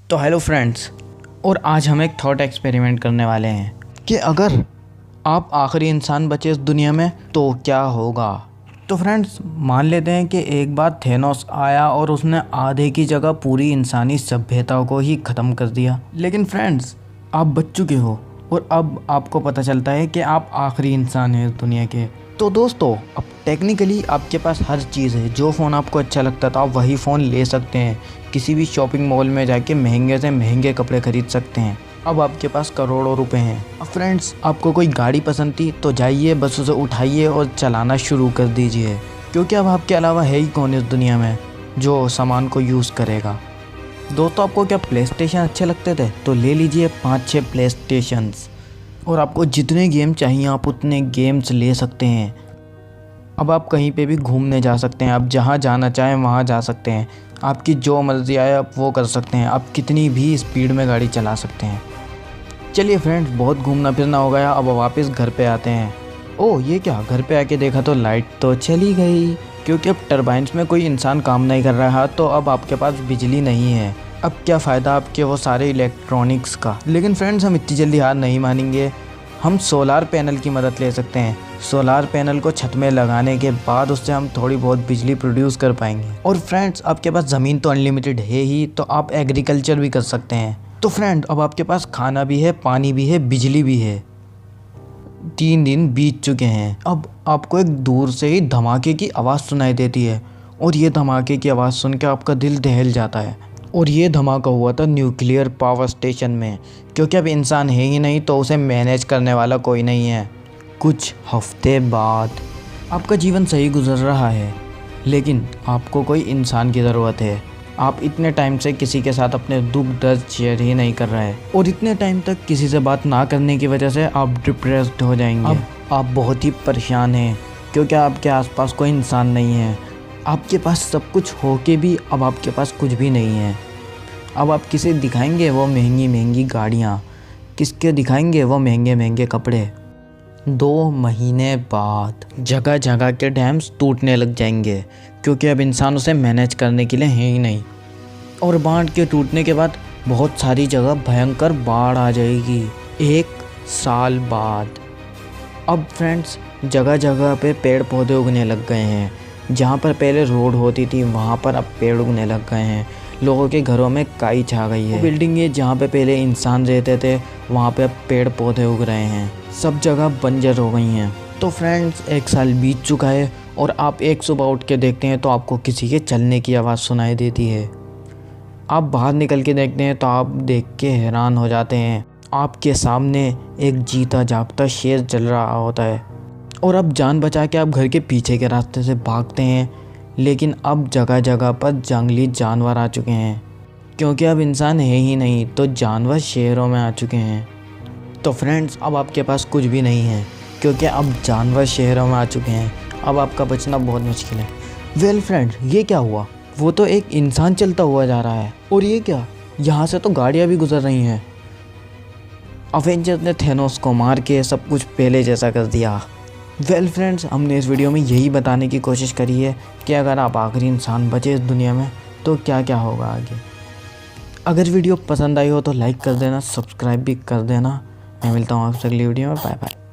तो hello friends, और आज हम एक थॉट एक्सपेरिमेंट करने वाले हैं कि अगर आप आखिरी इंसान बचे इस दुनिया में तो क्या होगा। तो फ्रेंड्स, मान लेते हैं कि एक बार थेनोस आया और उसने आधे की जगह पूरी इंसानी सभ्यता को ही ख़त्म कर दिया। लेकिन फ्रेंड्स, आप बच चुके हो और अब आपको पता चलता है कि आप आखिरी इंसान हैं इस दुनिया के। तो दोस्तों, अब टेक्निकली आपके पास हर चीज़ है। जो फ़ोन आपको अच्छा लगता था आप वही फ़ोन ले सकते हैं। किसी भी शॉपिंग मॉल में जाके महंगे से महंगे कपड़े खरीद सकते हैं। अब आपके पास करोड़ों रुपए हैं। अब फ्रेंड्स, आपको कोई गाड़ी पसंद थी तो जाइए, बस उसे उठाइए और चलाना शुरू कर दीजिए, क्योंकि अब आपके अलावा है ही कौन इस दुनिया में जो सामान को यूज़ करेगा। दोस्तों, आपको क्या प्ले स्टेशन अच्छे लगते थे तो ले लीजिए 5-6 प्ले स्टेशंस, और आपको जितने गेम चाहिए आप उतने गेम्स ले सकते हैं। अब आप कहीं पे भी घूमने जा सकते हैं, आप जहाँ जाना चाहें वहाँ जा सकते हैं। आपकी जो मर्ज़ी आए आप वो कर सकते हैं। आप कितनी भी स्पीड में गाड़ी चला सकते हैं। चलिए फ्रेंड्स, बहुत घूमना फिरना हो गया, अब वापस घर पे आते हैं। ओह, ये क्या, घर पे आके देखा तो लाइट तो चली गई, क्योंकि अब टरबाइन्स में कोई इंसान काम नहीं कर रहा, तो अब आपके पास बिजली नहीं है। अब क्या फ़ायदा आपके वो सारे इलेक्ट्रॉनिक्स का। लेकिन फ्रेंड्स, हम इतनी जल्दी हार नहीं मानेंगे। हम सोलार पैनल की मदद ले सकते हैं। सोलार पैनल को छत में लगाने के बाद उससे हम थोड़ी बहुत बिजली प्रोड्यूस कर पाएंगे। और फ्रेंड्स, आपके पास ज़मीन तो अनलिमिटेड है ही, तो आप एग्रीकल्चर भी कर सकते हैं। तो फ्रेंड, अब आपके पास खाना भी है, पानी भी है, बिजली भी है। 3 दिन बीत चुके हैं। अब आपको एक दूर से ही धमाके की आवाज़ सुनाई देती है, और ये धमाके की आवाज़ सुन के आपका दिल दहल जाता है। और ये धमाका हुआ था न्यूक्लियर पावर स्टेशन में, क्योंकि अब इंसान है ही नहीं तो उसे मैनेज करने वाला कोई नहीं है। कुछ हफ्ते बाद आपका जीवन सही गुजर रहा है, लेकिन आपको कोई इंसान की ज़रूरत है। आप इतने टाइम से किसी के साथ अपने दुख दर्द शेयर ही नहीं कर रहे, और इतने टाइम तक किसी से बात ना करने की वजह से आप डिप्रेस्ड हो जाएंगे। अब आप बहुत ही परेशान हैं, क्योंकि आपके आसपास कोई इंसान नहीं है। आपके पास सब कुछ होके भी अब आपके पास कुछ भी नहीं है। अब आप किसे दिखाएंगे वो महंगी महंगी गाड़ियाँ, किसके दिखाएंगे वो महंगे महंगे कपड़े। 2 महीने बाद जगह जगह के डैम्स टूटने लग जाएंगे, क्योंकि अब इंसान उसे मैनेज करने के लिए है ही नहीं। और बांध के टूटने के बाद बहुत सारी जगह भयंकर बाढ़ आ जाएगी 1 साल बाद। अब फ्रेंड्स, जगह जगह पे पेड़ पौधे उगने लग गए हैं। जहाँ पर पहले रोड होती थी वहाँ पर अब पेड़ उगने लग गए हैं। लोगों के घरों में काई छा गई है। बिल्डिंगें जहाँ पे पहले इंसान रहते थे वहाँ पे अब पेड़ पौधे उग रहे हैं। सब जगह बंजर हो गई हैं। तो फ्रेंड्स, 1 साल बीत चुका है, और आप एक सुबह उठ के देखते हैं तो आपको किसी के चलने की आवाज़ सुनाई देती है। आप बाहर निकल के देखते हैं तो आप देख के हैरान हो जाते हैं। आपके सामने एक जीता जागता शेर चल रहा होता है, और अब जान बचा के आप घर के पीछे के रास्ते से भागते हैं। लेकिन अब जगह जगह पर जंगली जानवर आ चुके हैं, क्योंकि अब इंसान है ही नहीं तो जानवर शहरों में आ चुके हैं। तो फ्रेंड्स, अब आपके पास कुछ भी नहीं है, क्योंकि अब जानवर शहरों में आ चुके हैं। अब आपका बचना बहुत मुश्किल है। वेल फ्रेंड्स, ये क्या हुआ, वो तो एक इंसान चलता हुआ जा रहा है, और ये क्या, यहाँ से तो गाड़ियाँ भी गुजर रही हैं। अवेंजर्स ने थेनोस को मार के सब कुछ पहले जैसा कर दिया। वेल फ्रेंड्स, हमने इस वीडियो में यही बताने की कोशिश करी है कि अगर आप आखिरी इंसान बचे इस दुनिया में तो क्या क्या होगा आगे। अगर वीडियो पसंद आई हो तो लाइक कर देना, सब्सक्राइब भी कर देना। मैं मिलता हूँ आपसे अगली वीडियो में। Bye bye.